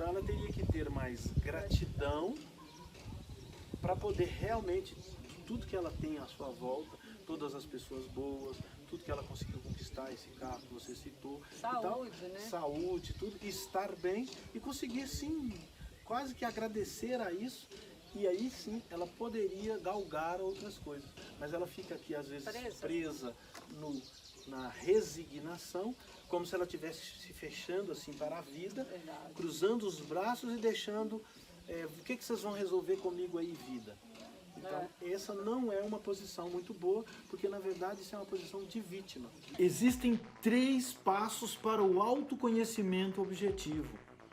Então ela teria que ter mais gratidão para poder realmente, de tudo que ela tem à sua volta, todas as pessoas boas, tudo que ela conseguiu conquistar, esse carro que você citou, Saúde, então, né? Saúde, tudo, estar bem e conseguir sim, quase que agradecer a isso, e aí sim ela poderia galgar outras coisas, mas ela fica aqui às vezes presa na resignação, como se ela estivesse se fechando assim para a vida, Verdade. cruzando os braços e deixando, o que vocês vão resolver comigo aí, vida? Então, essa não é uma posição muito boa, porque na verdade isso é uma posição de vítima. Existem 3 passos para o autoconhecimento objetivo: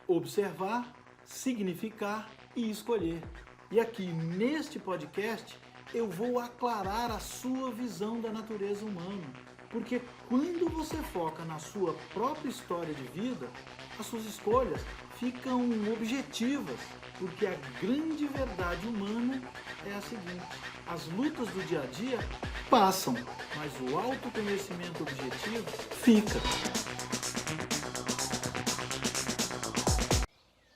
observar, significar e escolher. E aqui neste podcast eu vou aclarar a sua visão da natureza humana, porque quando você foca na sua própria história de vida, as suas escolhas ficam objetivas, porque a grande verdade humana é a seguinte: as lutas do dia a dia passam, mas o autoconhecimento objetivo fica.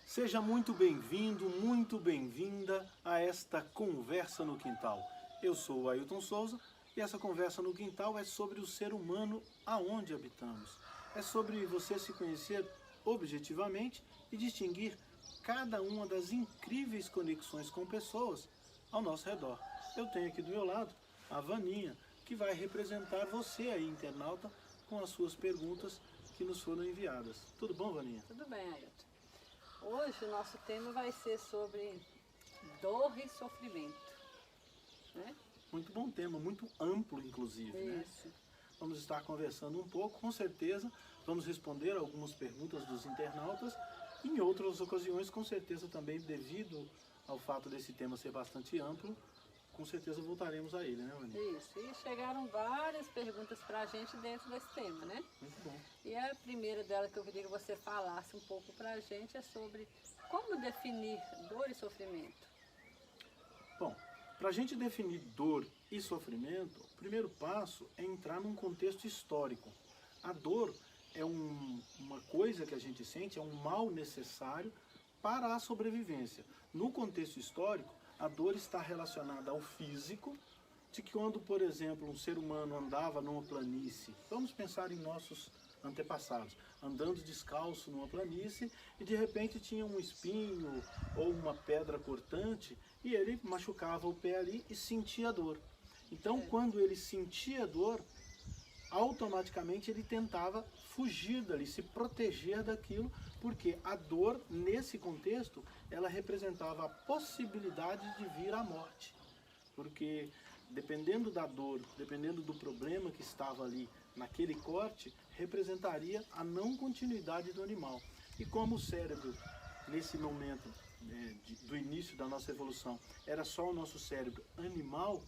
Seja muito bem-vindo, muito bem-vinda a esta Conversa no Quintal. Eu sou o Ailton Souza e essa Conversa no Quintal é sobre o ser humano aonde habitamos. É sobre você se conhecer objetivamente e distinguir cada uma das incríveis conexões com pessoas ao nosso redor. Eu tenho aqui do meu lado a Vaninha, que vai representar você aí, internauta, com as suas perguntas que nos foram enviadas. Tudo bom, Vaninha? Tudo bem, Ailton. Hoje o nosso tema vai ser sobre dor e sofrimento, né? Muito bom tema, muito amplo inclusive, Isso. né? Vamos estar conversando um pouco, com certeza vamos responder algumas perguntas dos internautas. Em outras ocasiões, com certeza também, devido ao fato desse tema ser bastante amplo, com certeza voltaremos a ele, né, Vaninha? Isso, e chegaram várias perguntas para a gente dentro desse tema, né? Muito bom. E a primeira dela que eu queria que você falasse um pouco para a gente é sobre como definir dor e sofrimento. Bom, para a gente definir dor e sofrimento, o primeiro passo é entrar num contexto histórico. A dor é uma coisa que a gente sente, é um mal necessário para a sobrevivência. No contexto histórico, a dor está relacionada ao físico, de que quando, por exemplo, um ser humano andava numa planície, vamos pensar em nossos antepassados, andando descalço numa planície e de repente tinha um espinho ou uma pedra cortante e ele machucava o pé ali e sentia dor. Então, quando ele sentia dor, automaticamente ele tentava fugir dali, se proteger daquilo, porque a dor, nesse contexto, ela representava a possibilidade de vir à morte. Porque dependendo da dor, dependendo do problema que estava ali naquele corte, representaria a não continuidade do animal. E como o cérebro, nesse momento do início da nossa evolução, era só o nosso cérebro animal,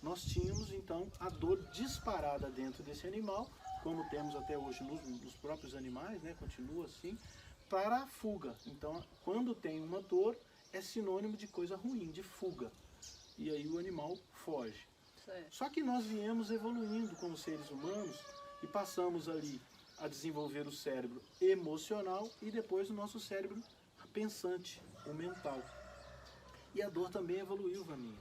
nós tínhamos então a dor disparada dentro desse animal, como temos até hoje nos próprios animais, né? Continua assim, para a fuga. Então, quando tem uma dor, é sinônimo de coisa ruim, de fuga. E aí o animal foge. Certo. Só que nós viemos evoluindo como seres humanos e passamos ali a desenvolver o cérebro emocional e depois o nosso cérebro pensante, o mental. E a dor também evoluiu, Vaninha.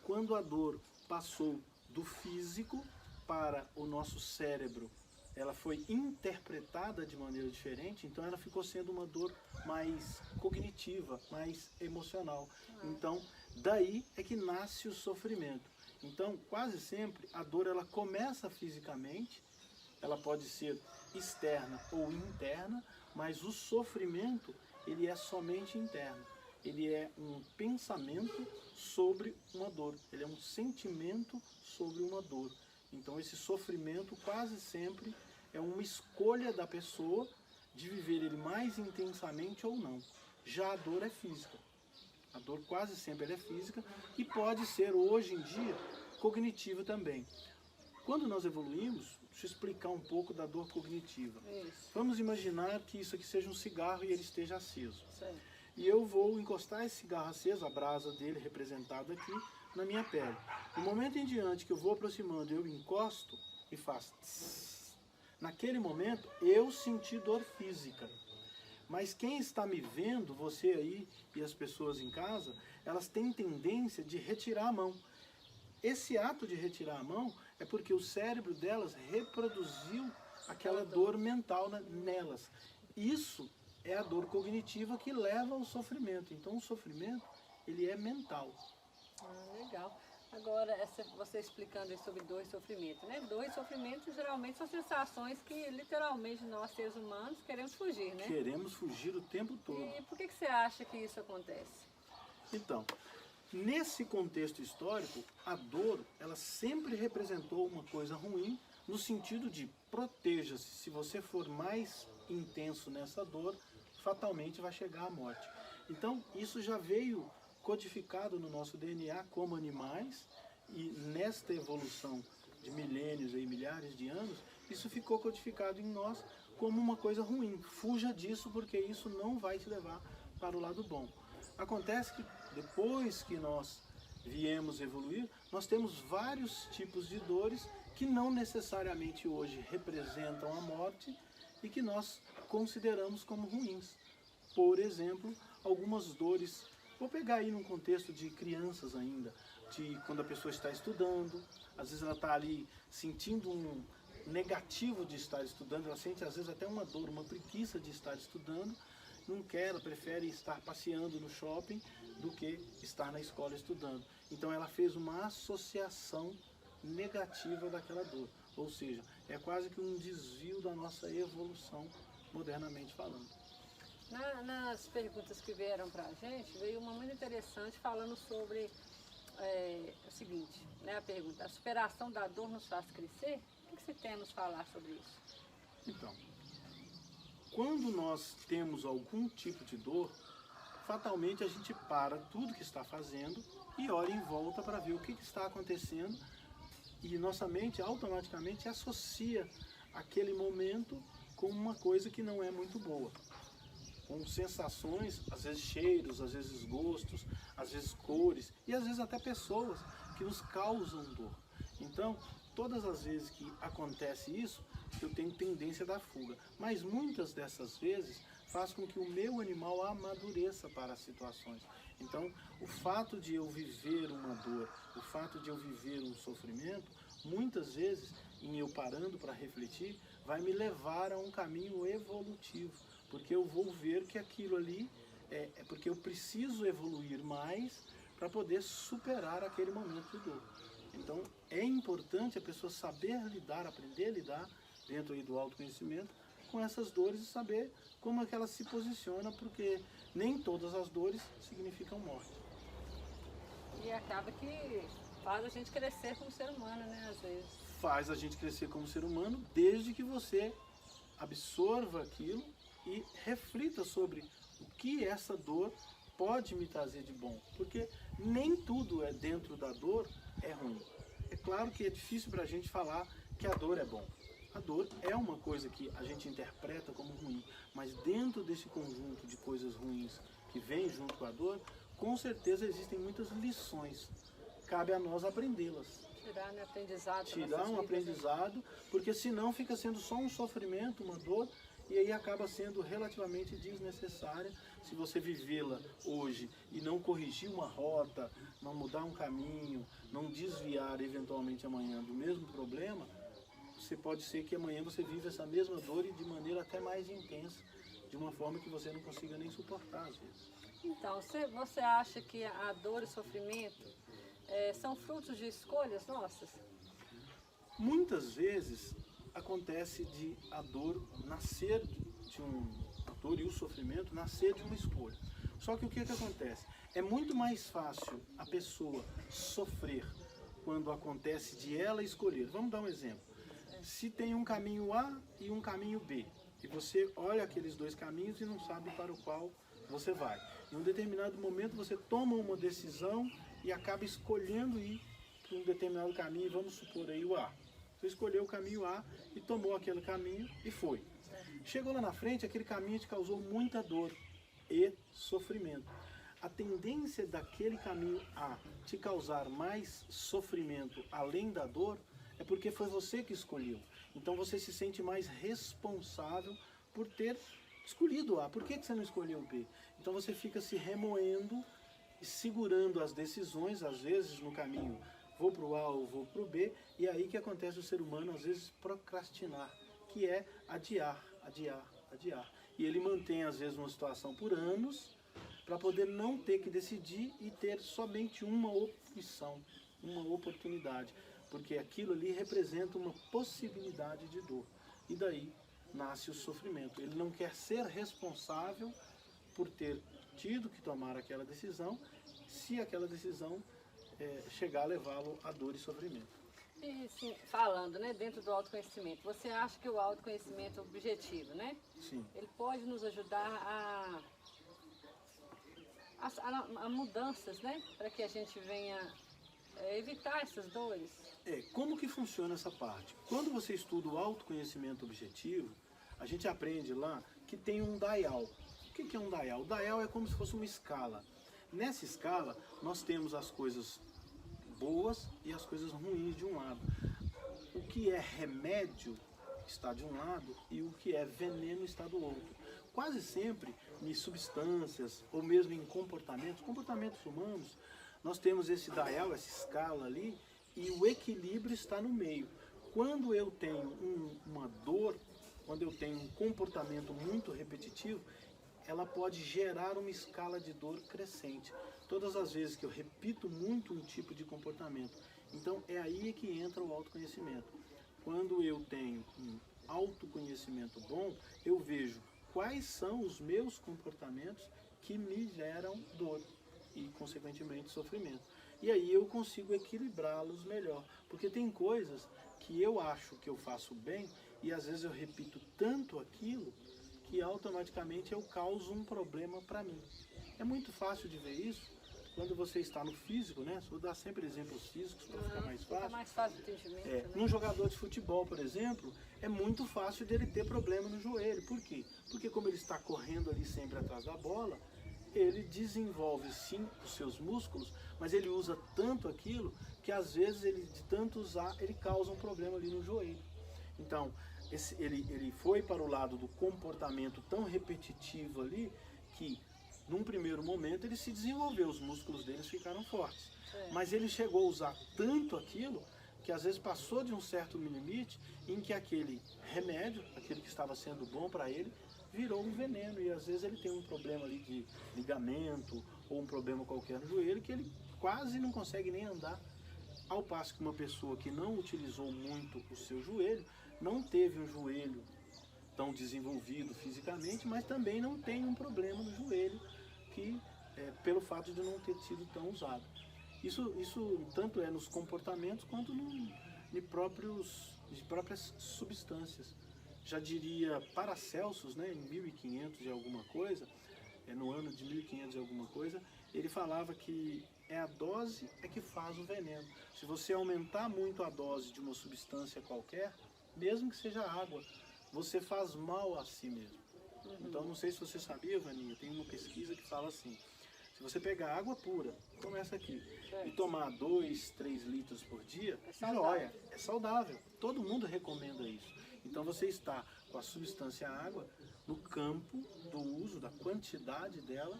Quando a dor passou do físico para o nosso cérebro, ela foi interpretada de maneira diferente, então ela ficou sendo uma dor mais cognitiva, mais emocional. Então, daí é que nasce o sofrimento. Então, quase sempre, a dor ela começa fisicamente, ela pode ser externa ou interna, mas o sofrimento, ele é somente interno. Ele é um pensamento sobre uma dor, ele é um sentimento sobre uma dor. Então esse sofrimento quase sempre é uma escolha da pessoa de viver ele mais intensamente ou não. Já a dor é física. A dor quase sempre ela é física e pode ser hoje em dia cognitiva também. Quando nós evoluímos, deixa eu explicar um pouco da dor cognitiva. Isso. Vamos imaginar que isso aqui seja um cigarro e ele esteja aceso. Certo. E eu vou encostar esse cigarro aceso, a brasa dele representada aqui, na minha pele. No momento em diante que eu vou aproximando, eu encosto e faço tss. Naquele momento, eu senti dor física. Mas quem está me vendo, você aí e as pessoas em casa, elas têm tendência de retirar a mão. Esse ato de retirar a mão é porque o cérebro delas reproduziu aquela dor mental nelas. Isso é a dor cognitiva que leva ao sofrimento. Então o sofrimento, ele é mental. Legal. Agora, você explicando aí sobre dor e sofrimento, né? Dor e sofrimento geralmente são sensações que literalmente nós seres humanos queremos fugir, né? Queremos fugir o tempo todo. E por que você acha que isso acontece? Então, nesse contexto histórico, a dor, ela sempre representou uma coisa ruim, no sentido de proteja-se. Se você for mais intenso nessa dor, fatalmente vai chegar à morte. Então, isso já veio codificado no nosso DNA como animais, e nesta evolução de milênios e milhares de anos, isso ficou codificado em nós como uma coisa ruim. Fuja disso, porque isso não vai te levar para o lado bom. Acontece que depois que nós viemos evoluir, nós temos vários tipos de dores que não necessariamente hoje representam a morte e que nós consideramos como ruins. Por exemplo, algumas dores, vou pegar aí num contexto de crianças ainda, de quando a pessoa está estudando, às vezes ela está ali sentindo um negativo de estar estudando, ela sente às vezes até uma dor, uma preguiça de estar estudando, não quer, ela prefere estar passeando no shopping do que estar na escola estudando. Então ela fez uma associação negativa daquela dor, ou seja, é quase que um desvio da nossa evolução, modernamente falando. Nas perguntas que vieram para a gente, veio uma muito interessante falando sobre o seguinte, né, a pergunta: a superação da dor nos faz crescer? O que você tem a nos falar sobre isso? Então, quando nós temos algum tipo de dor, fatalmente a gente para tudo que está fazendo e olha em volta para ver o que está acontecendo, e nossa mente automaticamente associa aquele momento com uma coisa que não é muito boa, com sensações, às vezes cheiros, às vezes gostos, às vezes cores e às vezes até pessoas que nos causam dor. Então, todas as vezes que acontece isso, eu tenho tendência da fuga, mas muitas dessas vezes faz com que o meu animal amadureça para as situações. Então, o fato de eu viver uma dor, o fato de eu viver um sofrimento, muitas vezes, em eu parando para refletir, vai me levar a um caminho evolutivo, porque eu vou ver que aquilo ali é porque eu preciso evoluir mais para poder superar aquele momento de dor. Então, é importante a pessoa saber lidar, aprender a lidar, dentro aí do autoconhecimento, com essas dores e saber como é que ela se posiciona, porque nem todas as dores significam morte. E acaba que faz a gente crescer como ser humano, né, às vezes. Faz a gente crescer como ser humano, desde que você absorva aquilo e reflita sobre o que essa dor pode me trazer de bom, porque nem tudo dentro da dor é ruim. É claro que é difícil para a gente falar que a dor é bom. A dor é uma coisa que a gente interpreta como ruim, mas dentro desse conjunto de coisas ruins que vem junto com a dor, com certeza existem muitas lições. Cabe a nós aprendê-las. Tirar um aprendizado. Tirar um aprendizado, porque senão fica sendo só um sofrimento, uma dor, e aí acaba sendo relativamente desnecessária. Se você vivê-la hoje e não corrigir uma rota, não mudar um caminho, não desviar eventualmente amanhã do mesmo problema, você pode ser que amanhã você viva essa mesma dor e de maneira até mais intensa, de uma forma que você não consiga nem suportar às vezes. Então, você acha que a dor e o sofrimento são frutos de escolhas nossas? Muitas vezes acontece de a dor nascer a dor e o sofrimento nascer de uma escolha. Só que o que acontece? É muito mais fácil a pessoa sofrer quando acontece de ela escolher. Vamos dar um exemplo. Se tem um caminho A e um caminho B, e você olha aqueles dois caminhos e não sabe para o qual você vai. Em um determinado momento você toma uma decisão e acaba escolhendo ir para um determinado caminho, vamos supor aí o A. Você escolheu o caminho A e tomou aquele caminho e foi. Chegou lá na frente, aquele caminho te causou muita dor e sofrimento. A tendência daquele caminho A te causar mais sofrimento além da dor é porque foi você que escolheu. Então você se sente mais responsável por ter escolhi do A, por que você não escolheu o B? Então você fica se remoendo e segurando as decisões, às vezes no caminho, vou para o A ou vou para o B, e aí que acontece o ser humano, às vezes, procrastinar, que é adiar, adiar, adiar. E ele mantém, às vezes, uma situação por anos, para poder não ter que decidir e ter somente uma opção, uma oportunidade, porque aquilo ali representa uma possibilidade de dor. E daí nasce o sofrimento. Ele não quer ser responsável por ter tido que tomar aquela decisão, se aquela decisão chegar a levá-lo a dor e sofrimento. E sim, falando, né, dentro do autoconhecimento, você acha que o autoconhecimento objetivo, né? Sim. Ele pode nos ajudar a mudanças, né? Para que a gente venha evitar essas dores. Como que funciona essa parte? Quando você estuda o autoconhecimento objetivo, a gente aprende lá que tem um dial. O que é um dial? O dial é como se fosse uma escala. Nessa escala, nós temos as coisas boas e as coisas ruins de um lado. O que é remédio está de um lado e o que é veneno está do outro. Quase sempre em substâncias ou mesmo em comportamentos humanos, nós temos esse dial, essa escala ali, e o equilíbrio está no meio. Quando eu tenho uma dor, quando eu tenho um comportamento muito repetitivo, ela pode gerar uma escala de dor crescente. Todas as vezes que eu repito muito um tipo de comportamento. Então é aí que entra o autoconhecimento. Quando eu tenho um autoconhecimento bom, eu vejo quais são os meus comportamentos que me geram dor e, consequentemente, sofrimento. E aí eu consigo equilibrá-los melhor. Porque tem coisas que eu acho que eu faço bem e às vezes eu repito tanto aquilo que automaticamente eu causo um problema para mim. É muito fácil de ver isso quando você está no físico, né? Vou dar sempre exemplos físicos para ficar mais fácil. Fica mais fácil o entendimento, né? Num jogador de futebol, por exemplo, é muito fácil dele ter problema no joelho. Por quê? Porque como ele está correndo ali sempre atrás da bola, ele desenvolve sim os seus músculos, mas ele usa tanto aquilo que às vezes ele, de tanto usar, ele causa um problema ali no joelho. Então, ele foi para o lado do comportamento tão repetitivo ali que num primeiro momento ele se desenvolveu, os músculos dele ficaram fortes. Mas ele chegou a usar tanto aquilo que às vezes passou de um certo limite em que aquele remédio, aquele que estava sendo bom para ele, virou um veneno. E às vezes ele tem um problema ali de ligamento ou um problema qualquer no joelho que ele quase não consegue nem andar. Ao passo que uma pessoa que não utilizou muito o seu joelho, não teve um joelho tão desenvolvido fisicamente, mas também não tem um problema no joelho que pelo fato de não ter sido tão usado. Isso tanto é nos comportamentos quanto de próprias substâncias. Já diria Paracelsus, né, em 1500 e alguma coisa, no ano de 1500 e alguma coisa, ele falava que a dose que faz o veneno. Se você aumentar muito a dose de uma substância qualquer, mesmo que seja água, você faz mal a si mesmo. Então, não sei se você sabia, Vaninha, tem uma pesquisa que fala assim, se você pegar água pura, começa aqui, e tomar 2, 3 litros por dia, joia, é saudável. Todo mundo recomenda isso. Então, você está com a substância água no campo do uso, da quantidade dela,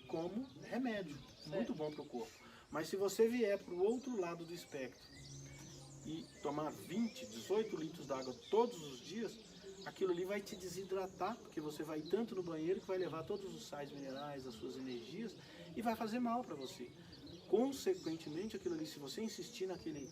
como remédio, muito bom para o corpo. Mas se você vier para o outro lado do espectro e tomar 20, 18 litros d'água todos os dias, aquilo ali vai te desidratar, porque você vai tanto no banheiro que vai levar todos os sais minerais, as suas energias, e vai fazer mal para você. Consequentemente, aquilo ali, se você insistir naquele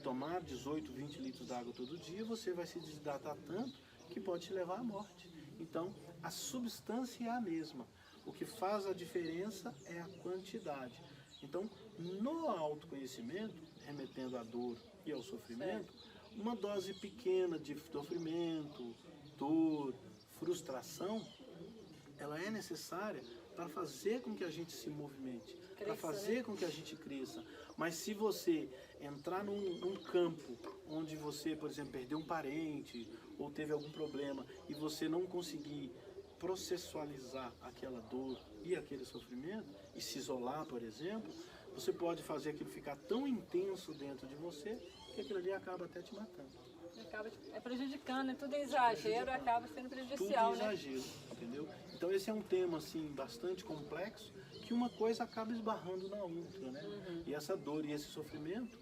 tomar 18, 20 litros d'água todo dia, você vai se desidratar tanto que pode te levar à morte. Então, a substância é a mesma. O que faz a diferença é a quantidade. Então, no autoconhecimento, remetendo à dor e ao sofrimento, uma dose pequena de sofrimento, dor, frustração, ela é necessária para fazer com que a gente se movimente, para fazer com que a gente cresça. Mas se você entrar num campo onde você, por exemplo, perdeu um parente ou teve algum problema e você não conseguir processualizar aquela dor e aquele sofrimento e se isolar, por exemplo, você pode fazer aquilo ficar tão intenso dentro de você que aquilo ali acaba até te matando. Acaba prejudicando, né? Tudo em exagero acaba sendo prejudicial, tudo exagero, entendeu? Então esse é um tema assim bastante complexo, que uma coisa acaba esbarrando na outra, né? E essa dor e esse sofrimento,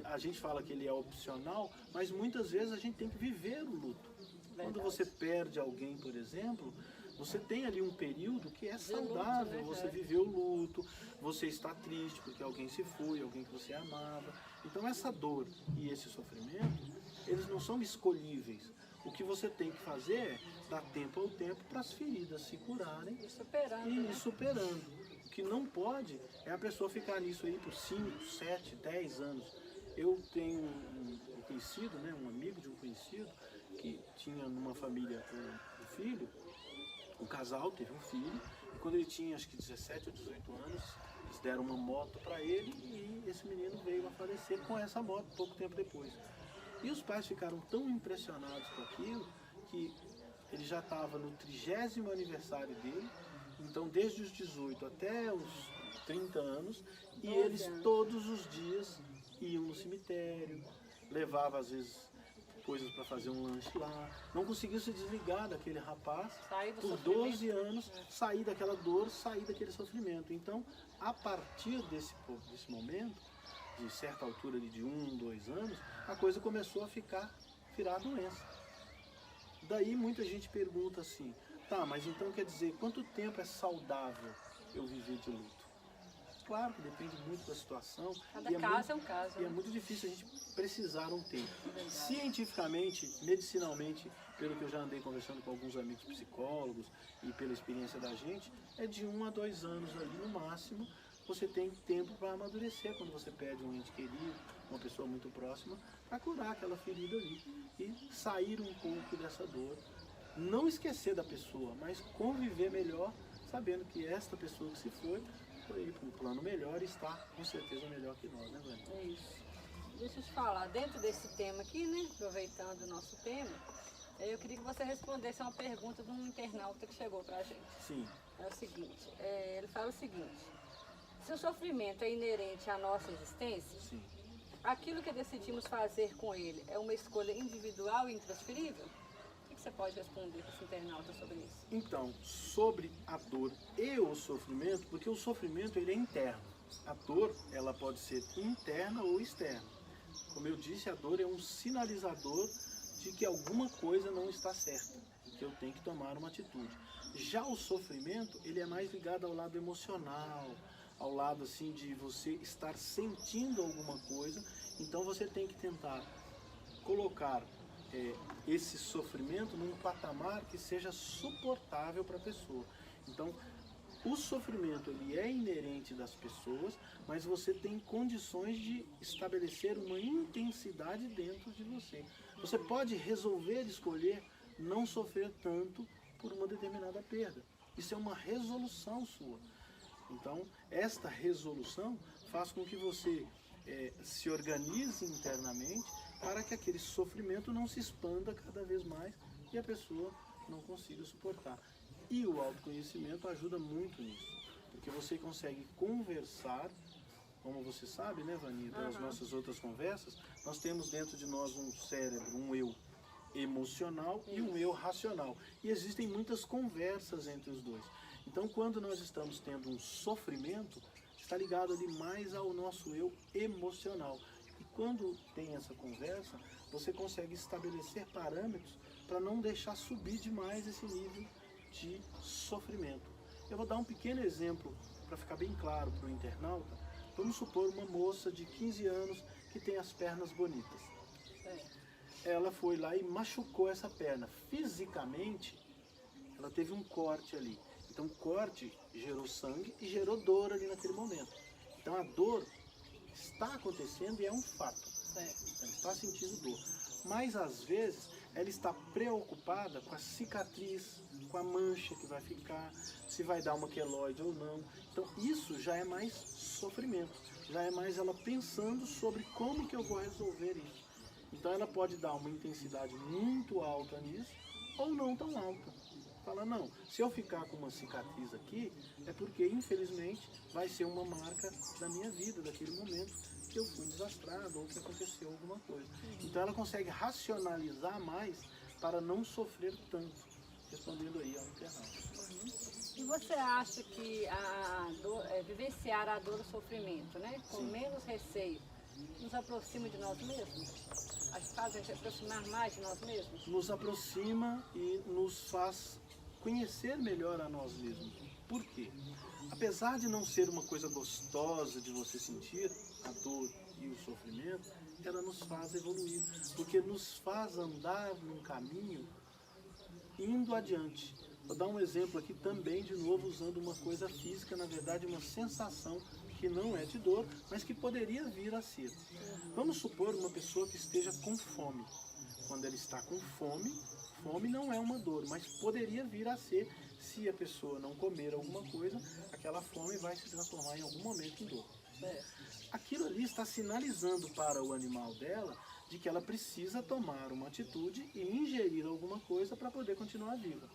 a gente fala que ele é opcional, mas muitas vezes a gente tem que viver o luto. Quando você perde alguém, por exemplo, você tem ali um período que é saudável, luto, né? você viveu o luto, você está triste porque alguém se foi, alguém que você amava. Então essa dor e esse sofrimento, eles não são escolhíveis. O que você tem que fazer é dar tempo ao tempo para as feridas se curarem e ir superando. O que não pode é a pessoa ficar nisso aí por 5, 7, 10 anos. Eu tenho um conhecido, né, um amigo de um conhecido, que tinha numa família um filho, um casal teve um filho, e quando ele tinha acho que 17 ou 18 anos, eles deram uma moto para ele e esse menino veio a falecer com essa moto pouco tempo depois. E os pais ficaram tão impressionados com aquilo que ele já estava no 30º aniversário dele, então desde os 18 até os 30 anos, e eles todos os dias iam no cemitério, levavam às vezes coisas para fazer um lanche lá, não conseguiu se desligar daquele rapaz por 12 anos, sair daquela dor, sair daquele sofrimento. Então, a partir desse momento, de certa altura de 1, 2 anos, a coisa começou a virar doença. Daí muita gente pergunta assim, tá, mas então quer dizer, quanto tempo é saudável eu viver de luto? Claro que depende muito da situação. Cada caso é um caso. E é muito difícil a gente precisar um tempo. Cientificamente, medicinalmente, pelo que eu já andei conversando com alguns amigos psicólogos e pela experiência da gente, é de 1 a 2 anos ali no máximo. Você tem tempo para amadurecer quando você perde um ente querido, uma pessoa muito próxima, para curar aquela ferida ali e sair um pouco dessa dor. Não esquecer da pessoa, mas conviver melhor, sabendo que esta pessoa que se foi para um plano melhor e está com certeza melhor que nós, né, Vânia? É isso. Deixa eu te falar, dentro desse tema aqui, né, aproveitando o nosso tema, eu queria que você respondesse a uma pergunta de um internauta que chegou para a gente. Sim. É o seguinte, ele fala o seguinte, se o sofrimento é inerente à nossa existência, Sim. aquilo que decidimos fazer com ele é uma escolha individual e intransferível? O que você pode responder para esse internauta sobre isso? Então, sobre a dor e o sofrimento, porque o sofrimento ele é interno. A dor ela pode ser interna ou externa. Como eu disse, a dor é um sinalizador de que alguma coisa não está certa, que eu tenho que tomar uma atitude. Já o sofrimento, ele é mais ligado ao lado emocional, ao lado assim de você estar sentindo alguma coisa. Então você tem que tentar colocar esse sofrimento num patamar que seja suportável para a pessoa. Então, o sofrimento ele é inerente das pessoas, mas você tem condições de estabelecer uma intensidade dentro de você. Você pode resolver escolher não sofrer tanto por uma determinada perda. Isso é uma resolução sua. Então, esta resolução faz com que você se organize internamente para que aquele sofrimento não se expanda cada vez mais e a pessoa não consiga suportar. E o autoconhecimento ajuda muito nisso, porque você consegue conversar, como você sabe, né, Vaninha, pelas nossas outras conversas, nós temos dentro de nós um cérebro, um eu emocional e um eu racional. E existem muitas conversas entre os dois. Então, quando nós estamos tendo um sofrimento, está ligado ali mais ao nosso eu emocional. E quando tem essa conversa, você consegue estabelecer parâmetros para não deixar subir demais esse nível de sofrimento. Eu vou dar um pequeno exemplo para ficar bem claro para o internauta. Vamos supor uma moça de 15 anos que tem as pernas bonitas. Ela foi lá e machucou essa perna. Fisicamente, ela teve um corte ali. Então, o corte gerou sangue e gerou dor ali naquele momento. Então, a dor está acontecendo e é um fato. Ela está sentindo dor. Mas, às vezes, ela está preocupada com a cicatriz, com a mancha que vai ficar, se vai dar uma queloide ou não. Então, isso já é mais sofrimento. Já é mais ela pensando sobre como que eu vou resolver isso. Então, ela pode dar uma intensidade muito alta nisso ou não tão alta. Fala, não, se eu ficar com uma cicatriz aqui, é porque, infelizmente, vai ser uma marca da minha vida, daquele momento, porque eu fui desastrado ou que aconteceu alguma coisa. Então ela consegue racionalizar mais para não sofrer tanto, respondendo aí ao internauta. E você acha que a dor, vivenciar a dor e o sofrimento, né, com menos receio, nos aproxima de nós mesmos? Faz a gente aproximar mais de nós mesmos? Nos aproxima e nos faz conhecer melhor a nós mesmos. Por quê? Apesar de não ser uma coisa gostosa de você sentir, a dor e o sofrimento, ela nos faz evoluir, porque nos faz andar num caminho indo adiante. Vou dar um exemplo aqui também, de novo, usando uma coisa física, na verdade uma sensação que não é de dor, mas que poderia vir a ser. Vamos supor uma pessoa que esteja com fome. Quando ela está com fome, fome não é uma dor, mas poderia vir a ser. Se a pessoa não comer alguma coisa, aquela fome vai se transformar em algum momento em dor. Aquilo ali está sinalizando para o animal dela de que ela precisa tomar uma atitude e ingerir alguma coisa para poder continuar viva.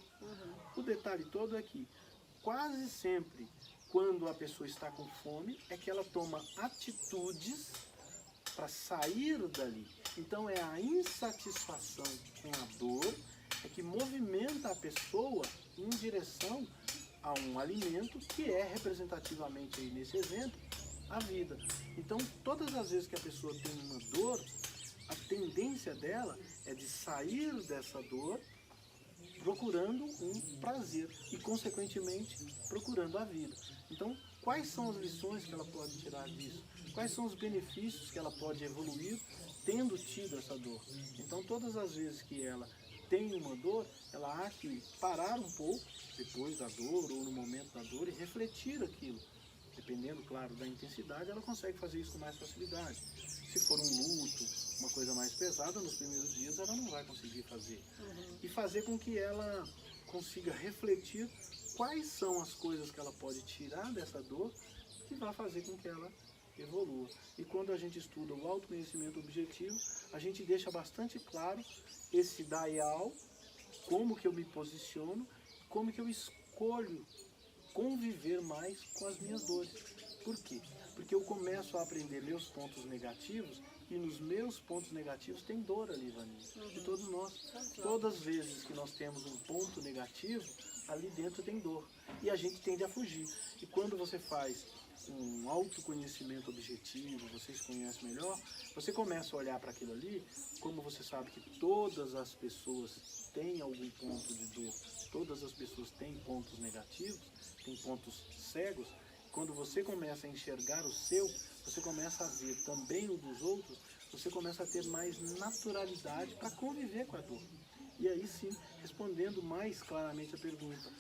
O detalhe todo é que quase sempre, quando a pessoa está com fome, é que ela toma atitudes para sair dali. Então é a insatisfação com a dor é que movimenta a pessoa em direção a um alimento que é representativamente aí nesse exemplo a vida. Então todas as vezes que a pessoa tem uma dor, a tendência dela é de sair dessa dor procurando um prazer e consequentemente procurando a vida. Então quais são as lições que ela pode tirar disso? Quais são os benefícios que ela pode evoluir tendo tido essa dor? Então todas as vezes que ela tem uma dor, ela há que parar um pouco depois da dor ou no momento da dor e refletir aquilo. Dependendo, claro, da intensidade, ela consegue fazer isso com mais facilidade. Se for um luto, uma coisa mais pesada, nos primeiros dias ela não vai conseguir fazer. E fazer com que ela consiga refletir quais são as coisas que ela pode tirar dessa dor que vai fazer com que ela evolua. E quando a gente estuda o autoconhecimento objetivo, a gente deixa bastante claro esse dial, como que eu me posiciono, como que eu escolho conviver mais com as minhas dores. Por quê? Porque eu começo a aprender meus pontos negativos e nos meus pontos negativos tem dor ali, Vaninha. De todos nós. Todas as vezes que nós temos um ponto negativo, ali dentro tem dor. E a gente tende a fugir. E quando você faz um autoconhecimento objetivo, você se conhece melhor, você começa a olhar para aquilo ali, como você sabe que todas as pessoas têm algum ponto de dor, todas as pessoas têm pontos negativos, têm pontos cegos. Quando você começa a enxergar o seu, você começa a ver também o dos outros, você começa a ter mais naturalidade para conviver com a dor. E aí sim, respondendo mais claramente a pergunta,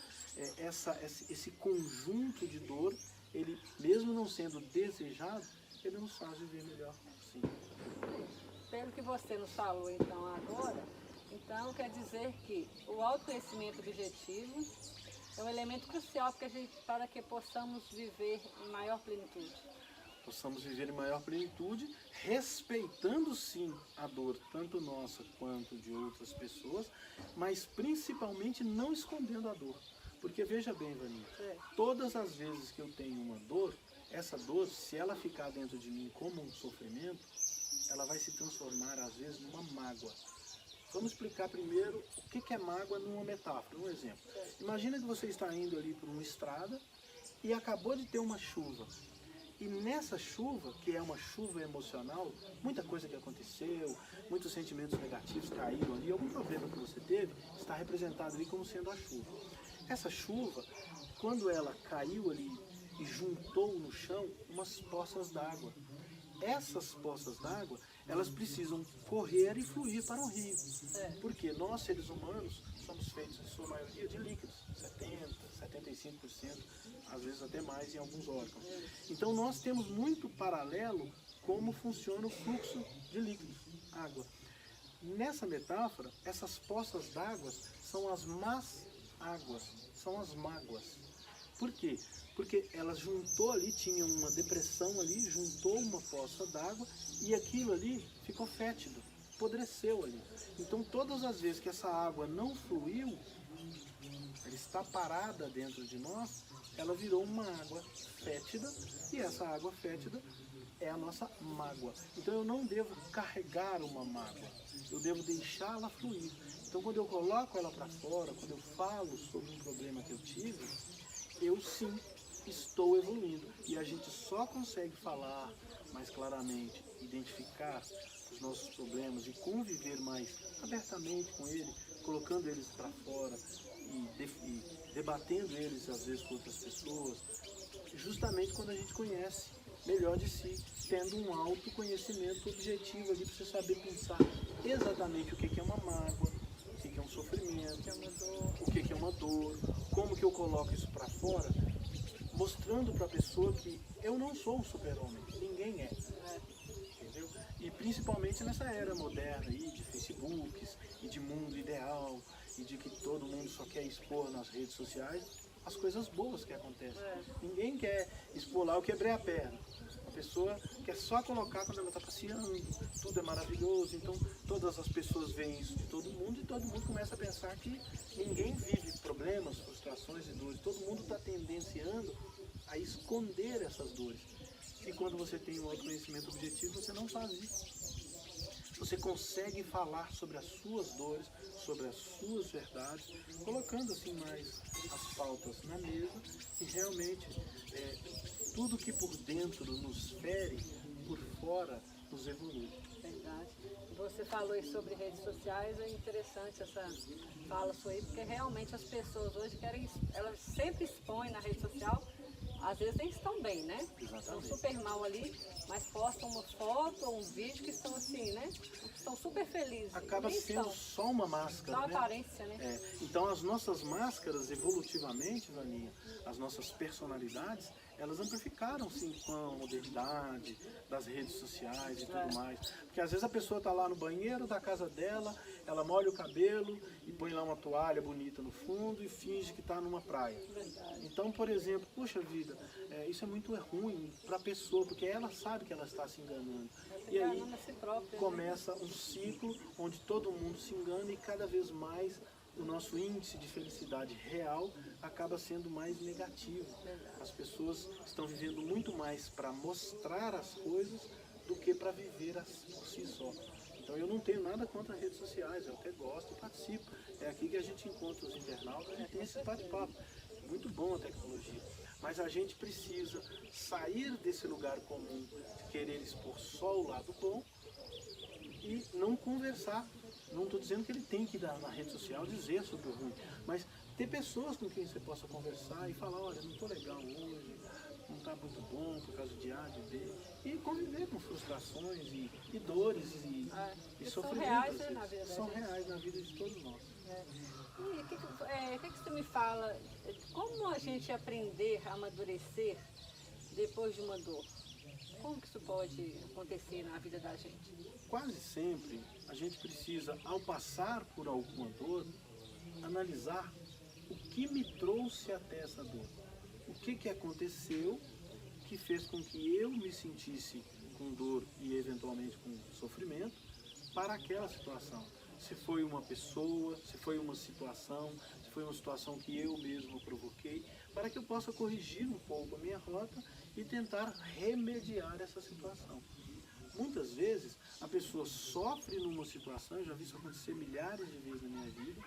esse conjunto de dor, ele, mesmo não sendo desejado, ele nos faz viver melhor, sim. Pelo que você nos falou então agora, então quer dizer que o autoconhecimento objetivo é um elemento crucial para que possamos viver em maior plenitude. Possamos viver em maior plenitude, respeitando sim a dor, tanto nossa quanto de outras pessoas, mas principalmente não escondendo a dor. Porque veja bem, Vaninha, todas as vezes que eu tenho uma dor, essa dor, se ela ficar dentro de mim como um sofrimento, ela vai se transformar às vezes numa mágoa. Vamos explicar primeiro o que é mágoa numa metáfora, um exemplo. Imagina que você está indo ali por uma estrada e acabou de ter uma chuva. E nessa chuva, que é uma chuva emocional, muita coisa que aconteceu, muitos sentimentos negativos caíram ali, algum problema que você teve, está representado ali como sendo a chuva. Essa chuva, quando ela caiu ali e juntou no chão umas poças d'água. Essas poças d'água, elas precisam correr e fluir para o rio. Porque nós, seres humanos, somos feitos, em sua maioria, de líquidos. 70%, 75%, às vezes até mais em alguns órgãos. Então nós temos muito paralelo como funciona o fluxo de líquidos, água. Nessa metáfora, essas poças d'água são as más águas, são as mágoas. Por quê? Porque ela juntou ali, tinha uma depressão ali, juntou uma poça d'água e aquilo ali ficou fétido, apodreceu ali. Então todas as vezes que essa água não fluiu, ela está parada dentro de nós, ela virou uma água fétida e essa água fétida é a nossa mágoa. Então eu não devo carregar uma mágoa, eu devo deixá-la fluir. Então quando eu coloco ela para fora, quando eu falo sobre um problema que eu tive, eu sim estou evoluindo. E a gente só consegue falar mais claramente, identificar os nossos problemas e conviver mais abertamente com ele, colocando eles para fora e debatendo eles às vezes com outras pessoas, justamente quando a gente conhece melhor de si, tendo um autoconhecimento objetivo ali para você saber pensar exatamente o que é uma mágoa, o que é um sofrimento, o que é uma dor, como que eu coloco isso para fora, mostrando para a pessoa que eu não sou um super-homem, ninguém é. Entendeu? E principalmente nessa era moderna aí de Facebooks e de mundo ideal e de que todo mundo só quer expor nas redes sociais as coisas boas que acontecem. Ninguém quer expor lá, eu quebrei a perna. A pessoa quer só colocar quando ela está passeando, tudo é maravilhoso, então todas as pessoas veem isso de todo mundo e todo mundo começa a pensar que ninguém vive problemas, frustrações e dores, todo mundo está tendenciando a esconder essas dores. E quando você tem um autoconhecimento objetivo, você não faz isso. Você consegue falar sobre as suas dores, sobre as suas verdades, colocando assim mais as pautas na mesa e realmente tudo que por dentro nos fere, por fora nos evolui. Verdade. Você falou aí sobre redes sociais, é interessante essa fala sua aí, porque realmente as pessoas hoje elas sempre expõem na rede social, às vezes nem estão bem, né? Estão super mal ali, mas postam uma foto ou um vídeo que estão assim, né? Estão super felizes. Acaba sendo só uma máscara, só né? aparência, né? Então as nossas máscaras, evolutivamente, Vaninha, as nossas personalidades, elas amplificaram sim com a modernidade, das redes sociais e tudo mais. Porque às vezes a pessoa está lá no banheiro da casa dela, ela molha o cabelo e põe lá uma toalha bonita no fundo e finge que está numa praia. Verdade. Então, por exemplo, puxa vida, isso é muito ruim para a pessoa, porque ela sabe que ela está se enganando. E aí começa um ciclo onde todo mundo se engana e cada vez mais o nosso índice de felicidade real acaba sendo mais negativo. As pessoas estão vivendo muito mais para mostrar as coisas do que para viver por si só. Então eu não tenho nada contra redes sociais, eu até gosto e participo. É aqui que a gente encontra os internautas e tem esse bate-papo. Muito bom a tecnologia. Mas a gente precisa sair desse lugar comum de querer expor só o lado bom e não conversar. Não estou dizendo que ele tem que ir na rede social dizer sobre o ruim, mas ter pessoas com quem você possa conversar e falar, olha, não estou legal hoje, não está muito bom por causa de A, de B, e conviver com frustrações e dores e sofrimentos. São reais na vida de todos nós. E o que você me fala, como a gente aprender a amadurecer depois de uma dor? Como que isso pode acontecer na vida da gente? Quase sempre a gente precisa, ao passar por alguma dor, analisar o que me trouxe até essa dor. O que aconteceu que fez com que eu me sentisse com dor e eventualmente com sofrimento para aquela situação. Se foi uma pessoa, se foi uma situação, se foi uma situação que eu mesmo provoquei, para que eu possa corrigir um pouco a minha rota e tentar remediar essa situação. Muitas vezes a pessoa sofre numa situação, eu já vi isso acontecer milhares de vezes na minha vida,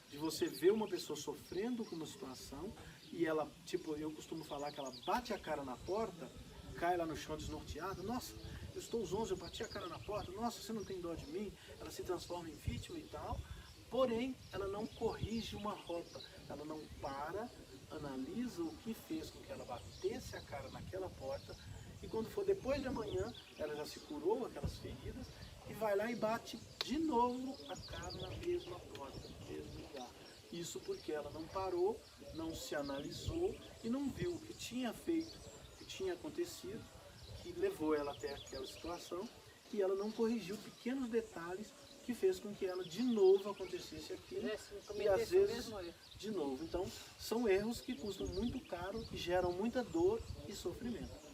de você ver uma pessoa sofrendo com uma situação e ela, tipo, eu costumo falar que ela bate a cara na porta, cai lá no chão desnorteada, nossa, eu estou zonzo, eu bati a cara na porta, nossa, você não tem dó de mim, ela se transforma em vítima e tal, porém ela não corrige uma rota, ela não para, analisa o que fez com que ela batesse a cara naquela porta e quando for depois de amanhã, ela já se curou aquelas feridas e vai lá e bate de novo a cara na mesma porta, no mesmo lugar. Isso porque ela não parou, não se analisou e não viu o que tinha feito, o que tinha acontecido, que levou ela até aquela situação e ela não corrigiu pequenos detalhes que fez com que ela de novo acontecesse aquilo e às vezes de novo. Então são erros que custam muito caro, que geram muita dor e sofrimento.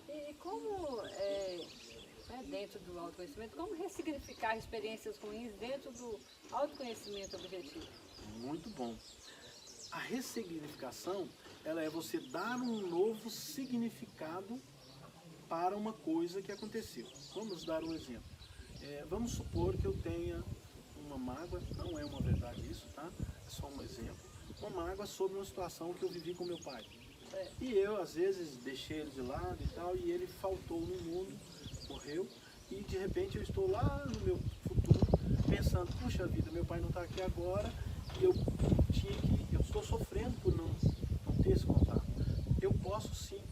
E como, dentro do autoconhecimento, como ressignificar experiências ruins dentro do autoconhecimento objetivo? Muito bom. A ressignificação, ela é você dar um novo significado para uma coisa que aconteceu. Vamos dar um exemplo. Vamos supor que eu tenha uma mágoa, não é uma verdade isso, tá? É só um exemplo. Uma mágoa sobre uma situação que eu vivi com meu pai. E eu, às vezes, deixei ele de lado e tal, e ele faltou no mundo, morreu, e de repente eu estou lá no meu futuro, pensando, puxa vida, meu pai não está aqui agora, e eu estou sofrendo por não ter esse contato. Eu posso sim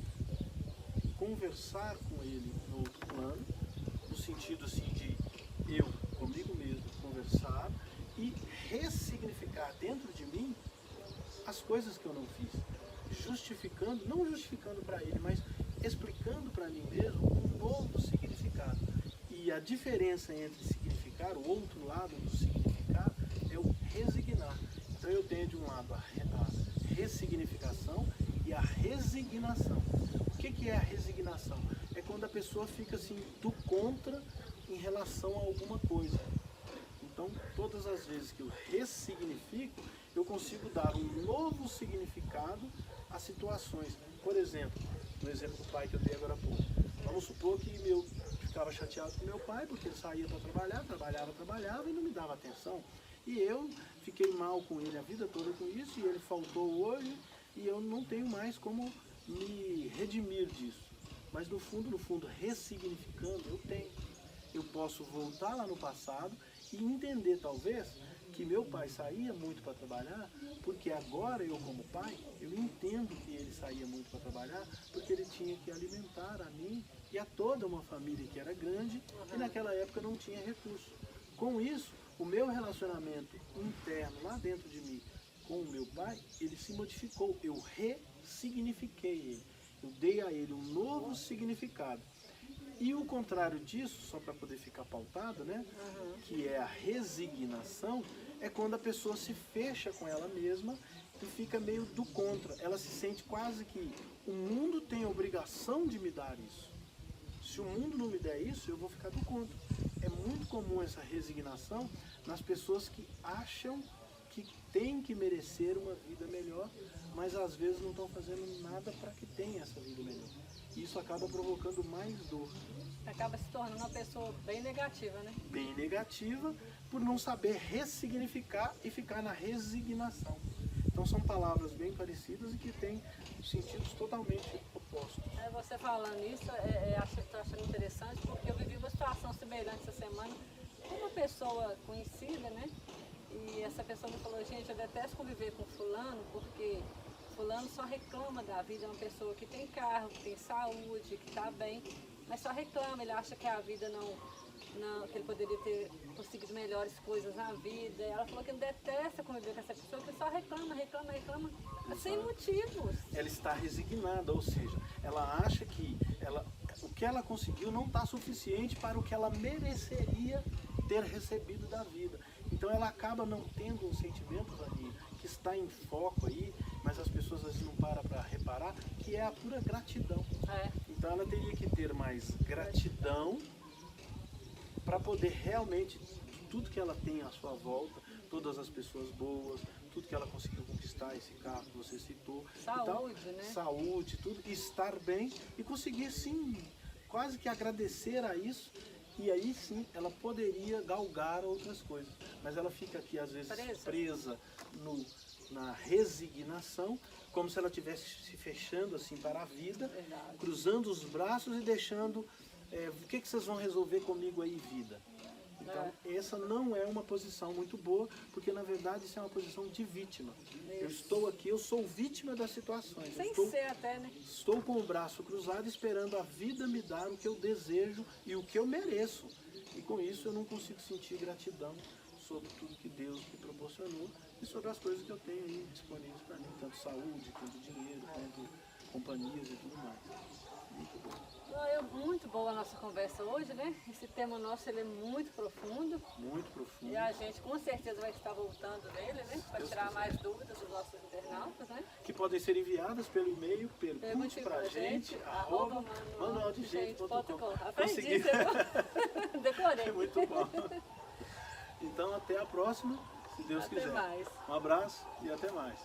conversar com ele no outro plano, no sentido assim de eu, comigo mesmo, conversar e ressignificar dentro de mim as coisas que eu não fiz. Justificando, não justificando para ele, mas explicando para mim mesmo um novo significado. E a diferença entre significar, o outro lado do significar, é o resignar. Então eu tenho de um lado a ressignificação e a resignação. O que é a resignação? É quando a pessoa fica assim do contra em relação a alguma coisa. Então, todas as vezes que eu ressignifico, eu consigo dar um novo significado a situações. Por exemplo, no exemplo do pai que eu dei agora há pouco. Vamos supor que eu ficava chateado com meu pai porque ele saía para trabalhava e não me dava atenção. E eu fiquei mal com ele a vida toda com isso, e ele faltou hoje, e eu não tenho mais como me redimir disso. Mas no fundo, ressignificando, eu tenho. Eu posso voltar lá no passado e entender, talvez, que meu pai saía muito para trabalhar, porque agora eu, como pai, eu entendo que ele saía muito para trabalhar, porque ele tinha que alimentar a mim e a toda uma família que era grande e naquela época não tinha recurso. Com isso, o meu relacionamento interno lá dentro de mim com o meu pai, ele se modificou. Eu ressignifiquei ele. Eu dei a ele um novo significado. E o contrário disso, só para poder ficar pautado, né? Que é a resignação, é quando a pessoa se fecha com ela mesma e fica meio do contra. Ela se sente quase que o mundo tem a obrigação de me dar isso. Se o mundo não me der isso, eu vou ficar do contra. É muito comum essa resignação nas pessoas que acham que têm que merecer uma vida melhor, mas às vezes não estão fazendo nada para que tenha essa vida melhor. Isso acaba provocando mais dor. Acaba se tornando uma pessoa bem negativa, né? Bem negativa, por não saber ressignificar e ficar na resignação. Então são palavras bem parecidas e que têm sentidos totalmente opostos. Você falando isso, estou achando interessante, porque eu vivi uma situação semelhante essa semana com uma pessoa conhecida, né? E essa pessoa me falou, gente, eu detesto conviver com fulano, porque fulano só reclama da vida, é uma pessoa que tem carro, que tem saúde, que está bem, mas só reclama, ele acha que a vida que ele poderia ter conseguido melhores coisas na vida. E ela falou que não detesta conviver com essa pessoa, que só reclama, sem motivos. Ela está resignada, ou seja, ela acha que o que ela conseguiu não está suficiente para o que ela mereceria ter recebido da vida. Então ela acaba não tendo um sentimento, Vaninha, que está em foco aí, mas as pessoas às vezes não param para reparar, que é a pura gratidão. Então ela teria que ter mais gratidão para poder realmente, tudo que ela tem à sua volta, todas as pessoas boas, tudo que ela conseguiu conquistar, esse carro que você citou, saúde, né? Saúde, tudo, estar bem e conseguir sim, quase que agradecer a isso. E aí sim, ela poderia galgar outras coisas. Mas ela fica aqui, às vezes, presa na resignação, como se ela estivesse se fechando assim para a vida, cruzando os braços e deixando, o que vocês vão resolver comigo aí, vida? Então, essa não é uma posição muito boa, porque na verdade isso é uma posição de vítima. Eu estou aqui, eu sou vítima das situações. Sem ser até, né? Estou com o braço cruzado esperando a vida me dar o que eu desejo e o que eu mereço. E com isso eu não consigo sentir gratidão sobre tudo que Deus me proporcionou e sobre as coisas que eu tenho aí disponíveis para mim, tanto saúde, quanto dinheiro, quanto companhias e tudo mais. Muito bom. Muito boa a nossa conversa hoje, né? Esse tema nosso ele é muito profundo. Muito profundo. E a gente com certeza vai estar voltando nele, né? Para tirar mais dúvidas dos nossos internautas, né? Que podem ser enviadas pelo e-mail, pergunte pra gente, @manualdejeito.com. Aprendi, decorei. É muito bom. Então até a próxima, se Deus quiser. Até mais. Um abraço e até mais.